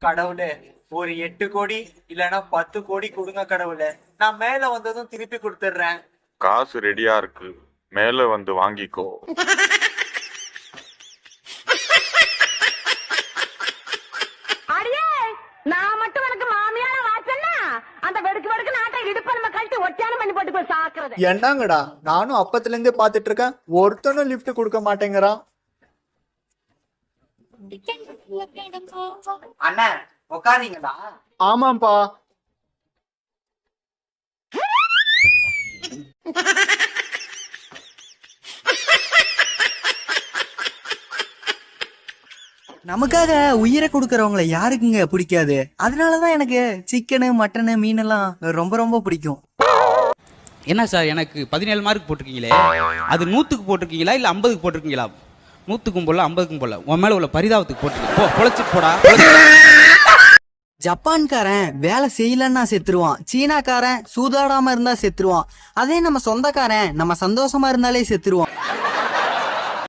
கடவுளே, ஒரு 8 கோடி இல்லனா 10 கோடி கொடுங்க கடவுளே. நான் மேல வந்ததும் திருப்பி கொடுத்துடுறேன். காசு ரெடியா இருக்கு, மேல வந்து வாங்கிக்கோ. அடியே, நான் மட்டும் எனக்கு மாமியார வாச்சன்னா அந்த வெடுக்கு வெடுக்கு நாட்டை இடுப்ப நம்ம கழட்டி ஒட்டியான பண்ணி போட்டு போய் சாக்குறது. என்னங்கடா, நானும் அப்பத்துல இருந்தே பாத்துட்டு இருக்கேன், ஒருத்தனும் லிஃப்ட் கொடுக்க மாட்டேங்கிறான். அண்ணா உட்காரீங்களா? ஆமாப்பா. நமக்காக உயிரை கொடுக்கறவங்களை யாருக்குங்க பிடிக்காது? அதனாலதான் எனக்கு சிக்கனு மட்டனு மீனெல்லாம் ரொம்ப ரொம்ப பிடிக்கும். என்ன சார், எனக்கு 17 மார்க் போட்டிருக்கீங்களே, அது 100க்கு போட்டிருக்கீங்களா இல்ல 50க்கு போட்டிருக்கீங்களா? 100க்கும் போல 50க்கும் போல. உன் மேல உள்ள பரிதாபத்துக்கு போட்டிருக்கீங்க. போ, பொழைச்சிட்டு போடா. ஜப்பான்காரன் வேலை செய்யலன்னா செத்துருவான், சீனாக்காரன் சூதாடாம இருந்தா செத்துருவான், அதே நம்ம சொந்தக்காரன் நம்ம சந்தோஷமா இருந்தாலே செத்துருவான்.